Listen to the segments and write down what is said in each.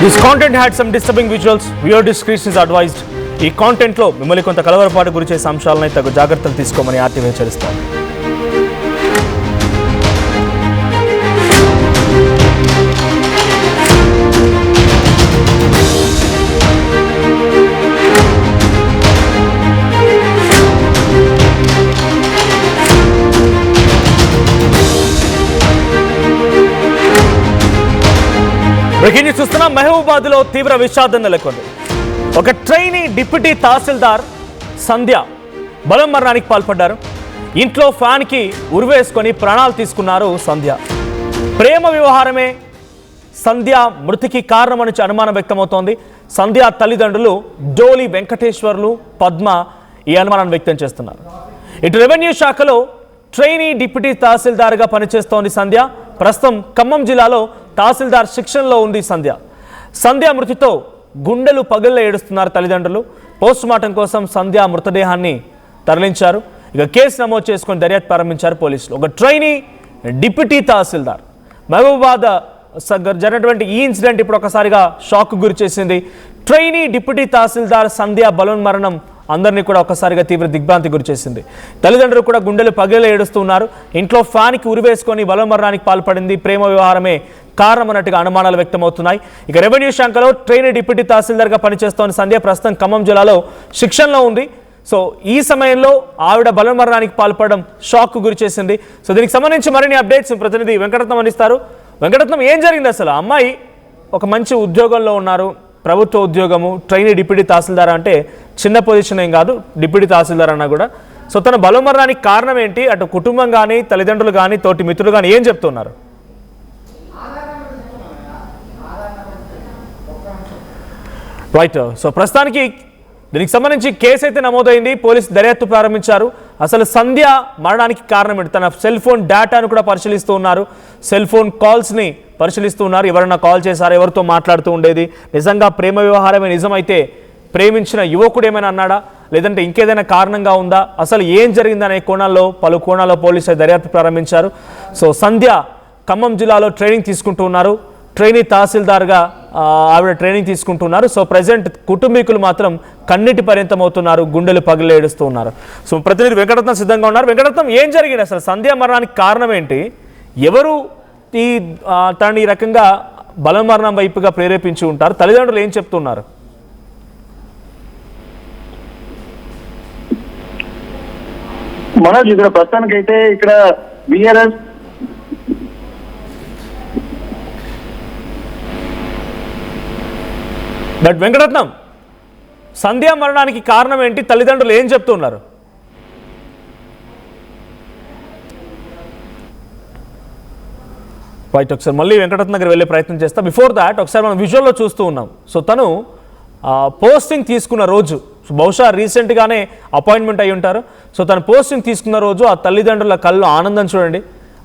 This content had some disturbing visuals. Viewer discretion is advised. ఈ content లో మిమ్మల్ని కొంత కలవరపాటు గురిచేసే అంశాలను తగు జాగ్రత్తలు తీసుకోమని ఆర్టీవీ హెచ్చరిస్తారు. బ్రేకింగ్ న్యూస్ చూస్తున్నాం. మహబూబాబాద్ లో తీవ్ర విషాదం నెలకొంది. ఒక ట్రైనీ డిప్యూటీ తహసీల్దార్ సంధ్య బలం మరణానికి పాల్పడ్డారు. ఇంట్లో ఫ్యాన్కి ఉరివేసుకొని ప్రాణాలు తీసుకున్నారు సంధ్య. ప్రేమ వ్యవహారమే సంధ్య మృతికి కారణమని అనుమానం వ్యక్తమవుతోంది. సంధ్య తల్లిదండ్రులు డోలి వెంకటేశ్వర్లు, పద్మ ఈ అనుమానాన్ని వ్యక్తం చేస్తున్నారు. ఇటు రెవెన్యూ శాఖలో ట్రైనీ డిప్యూటీ తహసీల్దార్గా పనిచేస్తోంది సంధ్య. ప్రస్తుతం ఖమ్మం జిల్లాలో తహసీల్దార్ శిక్షణలో ఉంది సంధ్య. సంధ్య మృతితో గుండెలు పగిళ్ల ఏడుస్తున్నారు తల్లిదండ్రులు. పోస్టుమార్టం కోసం సంధ్య మృతదేహాన్ని తరలించారు. ఇక కేసు నమోదు చేసుకొని దర్యాప్తు ప్రారంభించారు పోలీసులు. ఒక ట్రైనీ డిప్యూటీ తహసీల్దార్ మహబూబాబాద్ జరిగినటువంటి ఈ ఇన్సిడెంట్ ఇప్పుడు ఒకసారిగా షాక్ గురి చేసింది. ట్రైనీ డిప్యూటీ తహసీల్దార్ సంధ్య బలవన్మరణం అందరినీ కూడా ఒకసారిగా తీవ్ర దిగ్భ్రాంతి గురి చేసింది. తల్లిదండ్రులు కూడా గుండెలు పగిలి ఏడుస్తున్నారు. ఇంట్లో ఫ్యాన్కి ఉరివేసుకొని బలవన్మరణానికి పాల్పడింది. ప్రేమ వ్యవహారమే కారణం అన్నట్టుగా అనుమానాలు వ్యక్తమవుతున్నాయి. ఇక రెవెన్యూ శాఖలో ట్రైనీ డిప్యూటీ తహసీల్దార్గా పనిచేస్తోన్న సంధ్య ప్రస్తుతం ఖమ్మం జిల్లాలో శిక్షణలో ఉంది. సో ఈ సమయంలో ఆవిడ బలవన్మరణానికి పాల్పడడం షాక్ గురి చేసింది. సో దీనికి సంబంధించి మరిన్ని అప్డేట్స్ ప్రతినిధి వెంకటరత్నం అందిస్తారు. వెంకటరత్నం, ఏం జరిగింది అసలు? అమ్మాయి ఒక మంచి ఉద్యోగంలో ఉన్నారు, ప్రభుత్వ ఉద్యోగము, ట్రైనీ డిప్యూటీ తహసీల్దార్ అంటే చిన్న పొజిషన్ ఏం కాదు, డిప్యూటీ తహసీల్దార్ అన్నా కూడా. సో తన బలవన్మరణానికి కారణం ఏంటి? అటు కుటుంబం కానీ, తల్లిదండ్రులు కానీ, తోటి మిత్రులు కానీ ఏం చెప్తున్నారు? రైట్. సో ప్రస్తుతానికి దీనికి సంబంధించి కేసు అయితే నమోదైంది. పోలీసు దర్యాప్తు ప్రారంభించారు. అసలు సంధ్య మరణానికి కారణం ఏంటి? తన సెల్ ఫోన్ డేటాను కూడా పరిశీలిస్తూ ఉన్నారు. సెల్ ఫోన్ కాల్స్ని పరిశీలిస్తూ ఉన్నారు. ఎవరైనా కాల్ చేశారా, ఎవరితో మాట్లాడుతూ ఉండేది, నిజంగా ప్రేమ వ్యవహారమే నిజమైతే ప్రేమించిన యువకుడు ఏమైనా అన్నాడా, లేదంటే ఇంకేదైనా కారణంగా ఉందా, అసలు ఏం జరిగిందనే పలు కోణాల్లో పోలీసులు దర్యాప్తు ప్రారంభించారు. సో సంధ్య ఖమ్మం జిల్లాలో ట్రైనింగ్ తీసుకుంటూ ఉన్నారు. ట్రైనీ తహసీల్దార్గా ఆవిడ ట్రైనింగ్ తీసుకుంటున్నారు. సో ప్రజెంట్ కుటుంబీకులు మాత్రం కన్నీటి పర్యంతం అవుతున్నారు, గుండెలు పగిలి ఏడుస్తూ ఉన్నారు. సో ప్రతినిధి వెంకటరత్నం సిద్ధంగా ఉన్నారు. వెంకటరత్నం, ఏం జరిగింది అసలు? సంధ్య మరణానికి కారణం ఏంటి? ఎవరు తనని ఈ రకంగా బలవన్మరణం వైపుగా ప్రేరేపించి ఉంటారు? తల్లిదండ్రులు ఏం చెప్తున్నారు? మనోజ్, ఇక్కడ ప్రస్తుతానికైతే ఇక్కడ బిఆర్ఎస్ బట్ వెంకటరత్నం, సంధ్య మరణానికి కారణం ఏంటి? తల్లిదండ్రులు ఏం చెప్తున్నారు? రైట్, ఒకసారి మళ్ళీ వెంకటరత్నం దగ్గర వెళ్ళే ప్రయత్నం చేస్తాం. బిఫోర్ దాట్ ఒకసారి మనం విజువల్లో చూస్తూ ఉన్నాం. సో తను పోస్టింగ్ తీసుకున్న రోజు, బహుశా రీసెంట్గానే అపాయింట్మెంట్ అయి ఉంటారు. సో తను పోస్టింగ్ తీసుకున్న రోజు ఆ తల్లిదండ్రుల కళ్ళు ఆనందం చూడండి.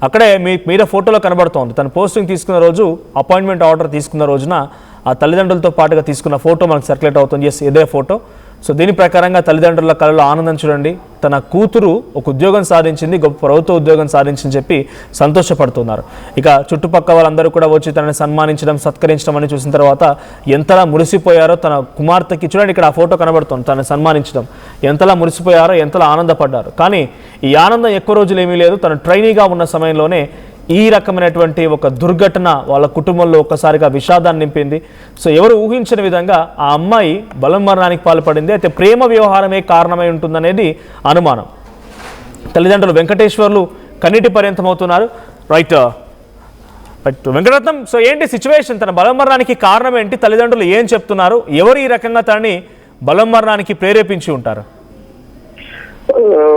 అక్కడే మీద ఫోటోలో కనబడుతోంది. తను పోస్టింగ్ తీసుకున్న రోజు, అపాయింట్మెంట్ ఆర్డర్ తీసుకున్న రోజున ఆ తల్లిదండ్రులతో పాటుగా తీసుకున్న ఫోటో మనకు సర్క్యులేట్ అవుతుంది. ఎస్, ఇదే ఫోటో. సో దీని ప్రకారంగా తల్లిదండ్రుల కళ్ళలో ఆనందం చూడండి. తన కూతురు ఒక ఉద్యోగం సాధించింది, గొప్ప ప్రభుత్వ ఉద్యోగం సాధించిందని చెప్పి సంతోషపడుతున్నారు. ఇక చుట్టుపక్కల వాళ్ళందరూ కూడా వచ్చి తనని సన్మానించడం, సత్కరించడం అని చూసిన తర్వాత ఎంతలా మురిసిపోయారో తన కుమార్తెకి. చూడండి, ఇక్కడ ఆ ఫోటో కనబడుతుంది. తనని సన్మానించడం ఎంతలా మురిసిపోయారో, ఎంతలా ఆనందపడ్డారు. కానీ ఈ ఆనందం ఎక్కువ రోజులు ఏమీ లేదు. తను ట్రైనీగా ఉన్న సమయంలోనే ఈ రకమైనటువంటి ఒక దుర్ఘటన వాళ్ళ కుటుంబంలో ఒక్కసారిగా విషాదాన్ని నింపింది. సో ఎవరు ఊహించిన విధంగా ఆ అమ్మాయి బలవన్మరణానికి పాల్పడింది. అయితే ప్రేమ వ్యవహారమే కారణమై ఉంటుందనేది అనుమానం. తల్లిదండ్రులు వెంకటేశ్వర్లు కన్నీటి పర్యంతం అవుతున్నారు. రైట్ వెంకటరత్నం, సో ఏంటి సిచ్యువేషన్? తన బలవన్మరణానికి కారణం ఏంటి? తల్లిదండ్రులు ఏం చెప్తున్నారు? ఎవరు ఈ రకంగా తనని బలవన్మరణానికి ప్రేరేపించి ఉంటారు?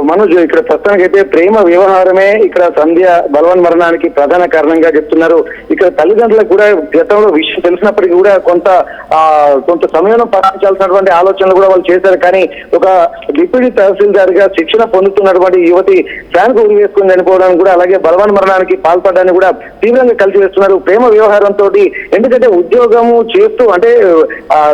మనోజ్, ఇక్కడ ప్రస్తుతానికైతే ప్రేమ వ్యవహారమే ఇక్కడ సంధ్య బలవన్మరణానికి ప్రధాన కారణంగా చెప్తున్నారు. ఇక్కడ తల్లిదండ్రులకు కూడా గతంలో విషయం తెలిసినప్పటికీ కూడా కొంత సమయం పాటించాల్సినటువంటి ఆలోచనలు కూడా వాళ్ళు చేశారు. కానీ ఒక డిప్యూటీ తహసీల్దార్ గా శిక్షణ పొందుతున్నటువంటి యువతి ఫ్యాన్ కు ఉరి వేసుకుని చనిపోవడానికి కూడా, అలాగే బలవన్మరణానికి పాల్పడడానికి కూడా తీవ్రంగా కలిసి వేస్తున్నారు. ప్రేమ వ్యవహారంతో, ఎందుకంటే ఉద్యోగము చేస్తూ అంటే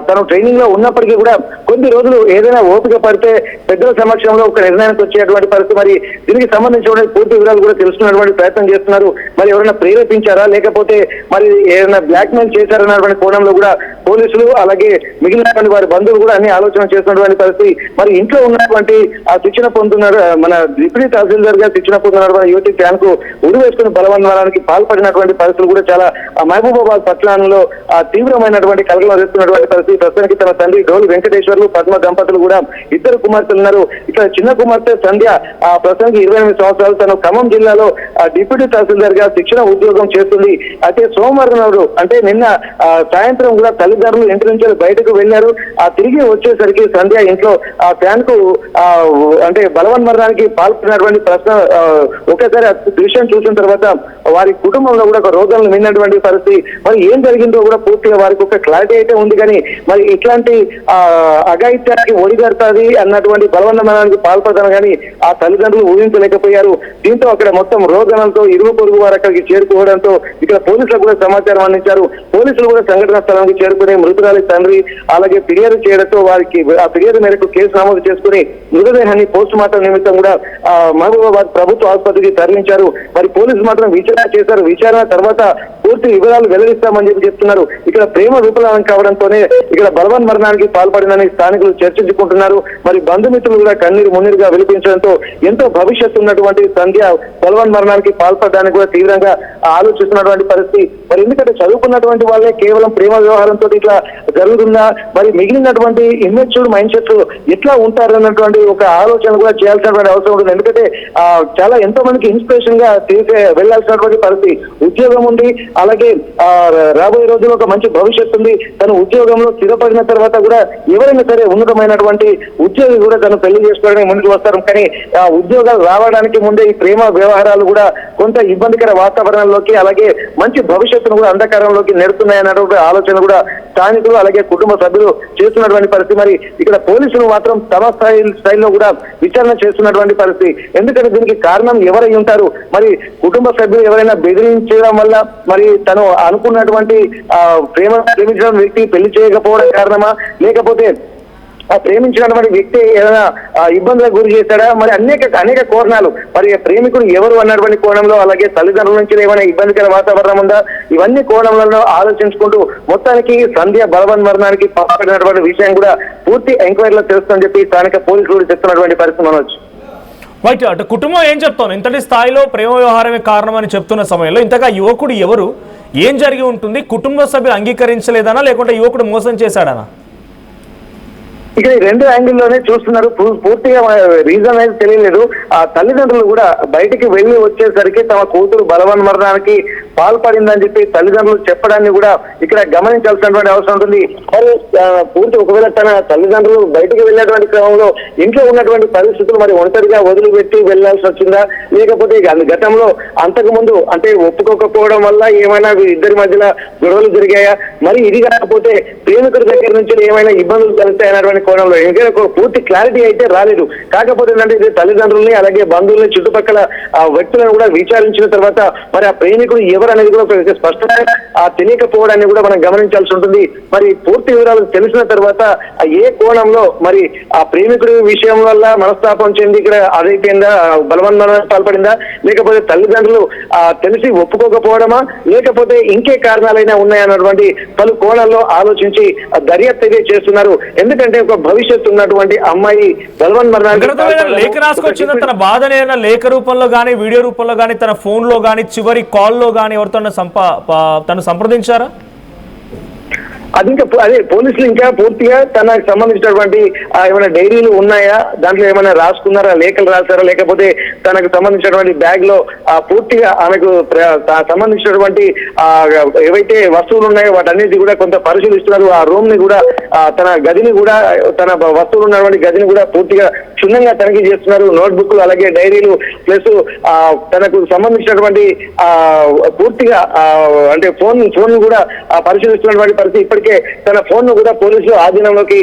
తను ట్రైనింగ్ లో ఉన్నప్పటికీ కూడా కొద్ది రోజులు ఏదైనా ఓపిక పడితే పెద్దల సమక్షంలో ఒక నిర్ణయానికి వచ్చేటువంటి పరిస్థితి. మరి దీనికి సంబంధించిన పూర్తి వివరాలు కూడా తెలుసుకున్నటువంటి ప్రయత్నం చేస్తున్నారు. మరి ఎవరైనా ప్రేరేపించారా లేకపోతే మరి ఏదైనా బ్లాక్ మెయిల్ చేశారన్నటువంటి కోణంలో కూడా పోలీసులు అలాగే మిగిలినటువంటి వారి బంధువులు కూడా అన్ని ఆలోచన చేస్తున్నటువంటి పరిస్థితి. మరి ఇంట్లో ఉన్నటువంటి ఆ శిక్షణ పొందుతున్నారు మన డిప్యూటీ తహసీల్దార్ గా శిక్షణ పొందుతున్నటువంటి యువతి ఫ్యాన్ కు ఉరి వేసుకుని బలవన్మరణానికి పాల్పడినటువంటి పరిస్థితులు కూడా చాలా మహబూబాబాద్ పట్టణంలో తీవ్రమైనటువంటి కలకలం రేస్తున్నటువంటి పరిస్థితి. ప్రస్తుతానికి తన తండ్రి డోలు వెంకటేశ్వర్లు పద్మ దంపతులు కూడా ఇద్దరు కుమార్తెలు ఉన్నారు. ఇక్కడ చిన్న కుమార్తె సంధ్య ప్రస్తుతానికి 28 సంవత్సరాలు. తను ఖమ్మం జిల్లాలో డిప్యూటీ తహసీల్దార్ గా శిక్షణ ఉద్యోగం చేస్తుంది. అయితే సోమవారం నాడు అంటే నిన్న సాయంత్రం కూడా తల్లిదండ్రులు ఇంటి నుంచి బయటకు వెళ్లారు. తిరిగి వచ్చేసరికి సంధ్య ఇంట్లో ఆ ఫ్యాన్ కు అంటే బలవన్మరణానికి పాల్పడినటువంటి ప్రశ్న ఒకేసారి దృశ్యం చూసిన తర్వాత వారి కుటుంబంలో కూడా ఒక రోదనలు విన్నటువంటి పరిస్థితి. మరి ఏం జరిగిందో కూడా పూర్తిగా వారికి ఒక క్లారిటీ అయితే ఉంది. కానీ మరి ఇట్లాంటి అఘాయిత్యానికి ఒడిగడుతుంది అన్నటువంటి బలవన్మరణానికి పాల్పడతాను కానీ ఆ తల్లిదండ్రులు ఊహించలేకపోయారు. దీంతో అక్కడ మొత్తం రోదనలతో ఇరుగు పొరుగు వారు అక్కడికి చేరుకోవడంతో ఇక్కడ పోలీసులకు కూడా సమాచారం అందించారు. పోలీసులు కూడా సంఘటనా స్థలానికి చేరుకుని మృతురాలి తండ్రి అలాగే ఫిర్యాదు చేయడంతో వారికి ఆ ఫిర్యాదు మేరకు కేసు నమోదు చేసుకుని మృతదేహాన్ని పోస్ట్ మార్టం నిమిత్తం కూడా మహబూబాబాద్ ప్రభుత్వ ఆసుపత్రికి తరలించారు. మరి పోలీసులు మాత్రం విచారణ చేశారు. విచారణ తర్వాత పూర్తి వివరాలు వెల్లడిస్తామని చెప్తున్నారు. ఇక్కడ ప్రేమ విఫలం కావడంతోనే ఇక్కడ బలవన్మరణానికి పాల్పడిందని స్థానికులు చర్చించుకుంటున్నారు. మరి బంధుమిత్రులు కూడా కన్నీరు మున్నీరుగా విలిపించడంతో ఎంతో భవిష్యత్తు ఉన్నటువంటి సంధ్య బలవన్మరణానికి పాల్పడడానికి కూడా తీవ్రంగా ఆలోచిస్తున్నటువంటి పరిస్థితి. మరి ఎందుకంటే చదువుకున్నటువంటి వాళ్ళే కేవలం ప్రేమ వ్యవహారంతో ఇట్లా జరుగుతుందా, మరి మిగిలినటువంటి ఇమ్మెచ్యూర్డ్ మైండ్ సెట్ ఎట్లా ఉంటారన్నటువంటి ఒక ఆలోచన కూడా చేయాల్సినటువంటి అవసరం ఉంటుంది. ఎందుకంటే చాలా ఎంతో మందికి ఇన్స్పిరేషన్ గా వెళ్లాల్సినటువంటి పరిస్థితి. ఉద్యోగం ఉంది, అలాగే రాబోయే రోజుల్లో ఒక మంచి భవిష్యత్తు ఉంది. తను ఉద్యోగంలో స్థిరపడిన తర్వాత కూడా ఎవరైనా సరే ఉన్నతమైనటువంటి ఉద్యోగి కూడా తను పెళ్లి చేసుకోవడానికి ముందుకు వస్తారు. కానీ ఆ ఉద్యోగాలు రావడానికి ముందే ఈ ప్రేమ వ్యవహారాలు కూడా కొంత ఇబ్బందికర వాతావరణంలోకి అలాగే మంచి భవిష్యత్తును కూడా అంధకారంలోకి నెడుతున్నాయన్నటువంటి ఆలోచన కూడా స్థానికులు అలాగే కుటుంబ సభ్యులు చేస్తున్నటువంటి పరిస్థితి. మరి ఇక్కడ పోలీసులు మాత్రం తమ స్థాయిలో కూడా విచారణ చేస్తున్నటువంటి పరిస్థితి. ఎందుకంటే దీనికి కారణం ఎవరై ఉంటారు? మరి కుటుంబ సభ్యులు ఎవరైనా బెదిరించడం వల్ల మరి తను అనుకున్నటువంటి ప్రేమించిన వ్యక్తి పెళ్లి చేయకపోవడం కారణమా, లేకపోతే ఆ ప్రేమించినటువంటి వ్యక్తి ఏదైనా ఇబ్బందులకు గురి చేశాడా? మరి అనేక కోణాలు. మరి ప్రేమికుడు ఎవరు అన్నటువంటి కోణంలో అలాగే తల్లిదండ్రుల నుంచి ఏమైనా ఇబ్బందికర వాతావరణం ఉందా, ఇవన్నీ కోణంలో ఆలోచించుకుంటూ మొత్తానికి సంధ్య బలవన్మరణానికి పాల్పడినటువంటి విషయం కూడా పూర్తి ఎంక్వైరీలో తెలుస్తుందని చెప్పి స్థానిక పోలీసులు చెప్తున్నటువంటి పరిస్థితి మనవచ్చు. రైట్. అటు కుటుంబం ఏం చెప్తాను, ఇంతటి స్థాయిలో ప్రేమ వ్యవహారమే కారణం అని చెప్తున్న సమయంలో ఇంతగా యువకుడు ఎవరు, ఏం జరిగి ఉంటుంది? కుటుంబ సభ్యులు అంగీకరించలేదనా లేకుంటే యువకుడు మోసం చేశాడనా? ఇక్కడ ఈ రెండు యాంగిల్లోనే చూస్తున్నారు. పూర్తిగా రీజన్ అయితే తెలియలేదు. ఆ తల్లిదండ్రులు కూడా బయటికి వెళ్లి వచ్చేసరికి తమ కూతురు బలవన్మరణానికి పాల్పడిందని చెప్పి తల్లిదండ్రులు చెప్పడాన్ని కూడా ఇక్కడ గమనించాల్సినటువంటి అవసరం ఉంటుంది. మరి పూర్తి ఒకవేళ తన తల్లిదండ్రులు బయటికి వెళ్ళినటువంటి క్రమంలో ఇంట్లో ఉన్నటువంటి పరిస్థితులు మరి ఒంటరిగా వదిలిపెట్టి వెళ్లాల్సి వచ్చిందా, లేకపోతే గతంలో అంతకు ముందు అంటే ఒప్పుకోకపోవడం వల్ల ఏమైనా ఇద్దరి మధ్యలో గొడవలు జరిగాయా, మరి ఇది కాకపోతే ప్రేమికుడి దగ్గర నుంచి ఏమైనా ఇబ్బందులు కలుగుతాయన్నటువంటి కోణంలో ఎందుకంటే పూర్తి క్లారిటీ అయితే రాలేదు. కాకపోతే ఏంటంటే తల్లిదండ్రుల్ని అలాగే బంధువుల్ని చుట్టుపక్కల వ్యక్తులను కూడా విచారించిన తర్వాత మరి ఆ ప్రేమికుడు ఎవరు అనేది కూడా స్పష్టంగా తెలియకపోవడాన్ని కూడా మనం గమనించాల్సి ఉంటుంది. మరి పూర్తి వివరాలు తెలిసిన తర్వాత ఏ కోణంలో మరి ఆ ప్రేమికుడి విషయం వల్ల మనస్తాపం చెంది ఇక్కడ అదైపోయిందా, బలవన్మరణానికి పాల్పడిందా, లేకపోతే తల్లిదండ్రులు తెలిసి ఒప్పుకోకపోవడమా, లేకపోతే ఇంకే కారణాలైనా ఉన్నాయన్నటువంటి పలు కోణాల్లో ఆలోచించి దర్యాప్తు అయితే చేస్తున్నారు. ఎందుకంటే ఒక భవిష్యత్తు ఉన్నటువంటి అమ్మాయి బలవన్మరణానికి లేఖ రాసుకొచ్చిందా? తన బాధనే లేఖ రూపంలో గానీ వీడియో రూపంలో గానీ తన ఫోన్ లో గానీ చివరి కాల్లో గానీ ఎవరితో తను సంప్రదించారా? అది ఇంకా అదే పోలీసులు ఇంకా పూర్తిగా తనకు సంబంధించినటువంటి ఏమైనా డైరీలు ఉన్నాయా, దాంట్లో ఏమైనా రాసుకున్నారా, లేఖలు రాశారా, లేకపోతే తనకు సంబంధించినటువంటి బ్యాగ్ లో పూర్తిగా ఆమెకు సంబంధించినటువంటి ఏవైతే వస్తువులు ఉన్నాయో వాటన్నిటి కూడా కొంత పరిశీలిస్తున్నారు. ఆ రూమ్ ని కూడా తన గదిని కూడా తన వస్తువులు ఉన్నటువంటి గదిని కూడా పూర్తిగా క్షుణ్ణంగా తనిఖీ చేస్తున్నారు. నోట్బుక్లు అలాగే డైరీలు ప్లస్ తనకు సంబంధించినటువంటి పూర్తిగా అంటే ఫోన్ కూడా పరిశీలిస్తున్నటువంటి పరిస్థితి. ఇప్పటికే తన ఫోన్ ను కూడా పోలీసులు ఆధీనంలోకి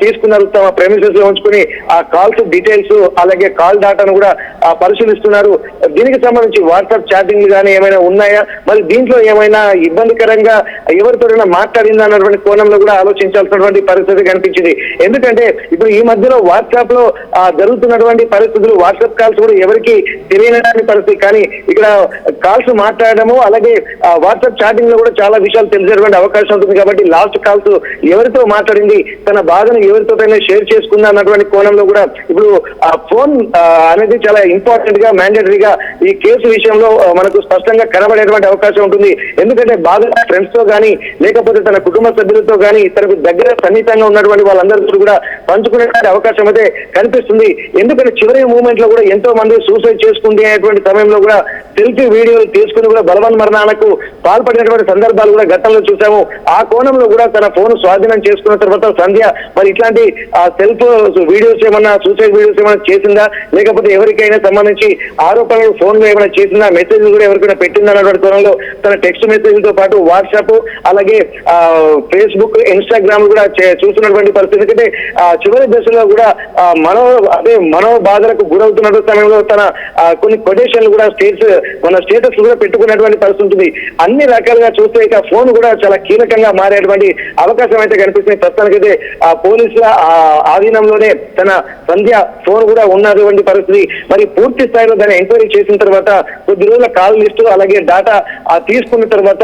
తీసుకున్నారు. తమ ప్రెమిసెస్ లో ఉంచుకుని ఆ కాల్స్ డీటెయిల్స్ అలాగే కాల్ డాటాను కూడా పరిశీలిస్తున్నారు. దీనికి సంబంధించి వాట్సాప్ చాటింగ్లు కానీ ఏమైనా ఉన్నాయా, మరి దీంట్లో ఏమైనా ఇబ్బందికరంగా ఎవరితోనైనా మాట్లాడిందా అన్నటువంటి కోణంలో కూడా ఆలోచించాల్సినటువంటి పరిస్థితి కనిపించింది. ఎందుకంటే ఇప్పుడు ఈ మధ్యలో వాట్సాప్ లో జరుగుతున్నటువంటి పరిస్థితులు. వాట్సాప్ కాల్స్ కూడా ఎవరికి తెలియని పరిస్థితి, కానీ ఇక్కడ కాల్స్ మాట్లాడడము అలాగే వాట్సాప్ చాటింగ్ లో కూడా చాలా విషయాలు తెలిసేటువంటి అవకాశం ఉంటుంది. కాబట్టి లాస్ట్ కాల్స్ ఎవరితో మాట్లాడింది, తన బాధను ఎవరితోటైనా షేర్ చేసుకుందా అన్నటువంటి కోణంలో కూడా ఇప్పుడు ఆ ఫోన్ అనేది చాలా ఇంపార్టెంట్ గా మ్యాండేటరీగా ఈ కేసు విషయంలో మనకు స్పష్టంగా కనబడేటువంటి అవకాశం ఉంటుంది. ఎందుకంటే బాగా ఫ్రెండ్స్ తో కానీ లేకపోతే తన కుటుంబ సభ్యులతో కానీ తనకు దగ్గర సన్నిహితంగా ఉన్నటువంటి వాళ్ళందరితో కూడా పంచుకునే అవకాశం అయితే కనిపిస్తుంది. ఎందుకంటే చివరి మూమెంట్ లో కూడా ఎంతో మంది సూసైడ్ చేసుకుంది అనేటువంటి సమయంలో కూడా సెల్ఫీ వీడియోలు తీసుకుని కూడా బలవన్ మరణాలకు పాల్పడినటువంటి సందర్భాలు కూడా గతంలో చూసాము. ఆ కోణంలో కూడా తన ఫోన్ స్వాధీనం చేసుకున్న తర్వాత సంధ్య మరి ఇట్లాంటి సెల్ఫ్ వీడియోస్ ఏమన్నా సూసైడ్ వీడియోస్ ఏమైనా చేసిందా, లేకపోతే ఎవరికైనా సంబంధించి ఆరోపణలు ఫోన్ లో ఏమైనా చేసిందా, మెసేజ్ కూడా ఎవరికైనా పెట్టిందా అన్నటువంటి కోణంలో తన టెక్స్ట్ మెసేజ్ తో పాటు వాట్సాప్ అలాగే ఫేస్బుక్ ఇన్స్టాగ్రామ్ కూడా చూస్తున్నటువంటి పరిస్థితి. ఎందుకంటే చివరి దశలో కూడా మనోబాధలకు గురవుతున్న సమయంలో తన కొన్ని కొటేషన్లు కూడా మన స్టేటస్ కూడా పెట్టుకున్నటువంటి పరిస్థితి ఉంటుంది. అన్ని రకాలుగా చూస్తే ఇక ఫోన్ కూడా చాలా కీలకంగా మారేటువంటి అవకాశం అయితే కనిపిస్తుంది. ప్రస్తుతానికైతే పోలీసుల ఆధీనంలోనే తన సంధ్య ఫోన్ కూడా ఉన్నటువంటి పరిస్థితి. మరి పూర్తి స్థాయిలో దాన్ని ఎంక్వైరీ చేసిన తర్వాత కొద్ది రోజుల కాల్ లిస్టు అలాగే డాటా తీసుకున్న తర్వాత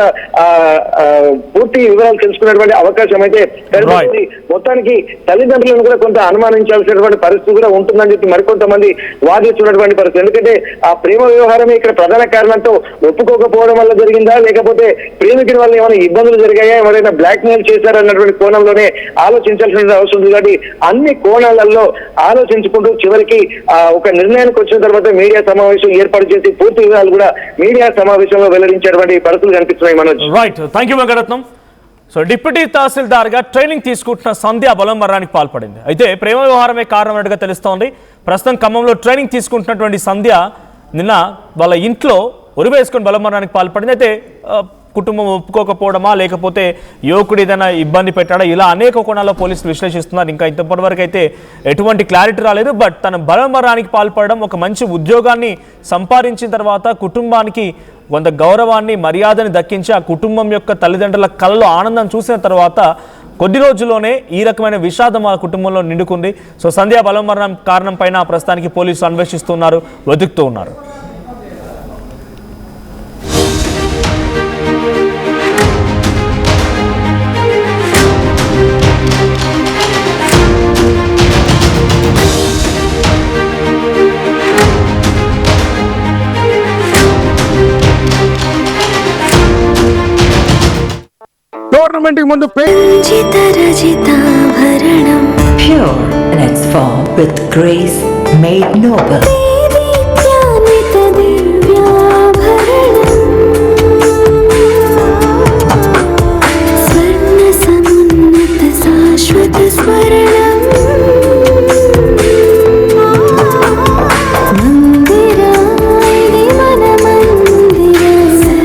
పూర్తి వివరాలు తెలుసుకున్నటువంటి అవకాశం అయితే కనిపిస్తుంది. మొత్తానికి తల్లిదండ్రులను కూడా కొంత అనుమానించాల్సినటువంటి పరిస్థితి కూడా ఉంటుందని చెప్పి మరికొంతమంది వాదిస్తున్నటువంటి పరిస్థితి. ఎందుకంటే ఆ ప్రేమ వ్యవహారమే ఇక్కడ ప్రధాన కారణంతో ఒప్పుకోకపోవడం వల్ల జరిగిందా, లేకపోతే ప్రేమికుల వల్ల ఏమైనా ఇబ్బందులు జరిగాయా, ఎవరైనా బ్లాక్ మెయిల్ చేశారన్నటువంటి కోణంలోనే ఆలోచించాల్సిన అవసరం ఉంది. కాబట్టి అన్ని కోణాలలో ఆలోచించుకుంటూ చివరికి ఒక నిర్ణయానికి వచ్చిన తర్వాత మీడియా సమావేశం ఏర్పాటు చేసి పూర్తి వివరాలు కూడా మీడియా సమావేశంలో వెల్లడించేటువంటి పరిస్థితులు కనిపిస్తున్నాయి. Manoj, right, thank you Venkataratnam. So deputy tahsildar గా ట్రైనింగ్ తీసుకుంటున్న సంధ్య బలం మరణానికి పాల్పడింది. అయితే ప్రేమ వ్యవహారమే కారణమైనట్టుగా తెలుస్తోంది. ప్రస్తుతం ఖమ్మంలో ట్రైనింగ్ తీసుకుంటున్నటువంటి సంధ్య నిన్న వాళ్ళ ఇంట్లో ఉరివేసుకొని బలం మరణానికి పాల్పడింది. అయితే కుటుంబం ఒప్పుకోకపోవడమా, లేకపోతే యువకుడు ఏదైనా ఇబ్బంది పెట్టాడా, ఇలా అనేక కోణాల్లో పోలీసులు విశ్లేషిస్తున్నారు. ఇంకా ఇంతప్పటివరకు అయితే ఎటువంటి క్లారిటీ రాలేదు. బట్ తన బలమరణానికి పాల్పడడం, ఒక మంచి ఉద్యోగాన్ని సంపాదించిన తర్వాత కుటుంబానికి కొంత గౌరవాన్ని మర్యాదని దక్కించి ఆ కుటుంబం యొక్క తల్లిదండ్రుల కళ్ళలో ఆనందం చూసిన తర్వాత కొద్ది రోజుల్లోనే ఈ రకమైన విషాదం ఆ కుటుంబంలో నిండుకుంది. సో సంధ్య బలమరణం కారణం పైన ప్రస్తుతానికి పోలీసులు అన్వేషిస్తున్నారు, వెతుకుతూ ఉన్నారు. టోర్నమెంట్ ముందు pure in its form with grace made noble.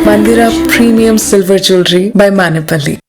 Mandira Premium Silver Jewelry by Manipali.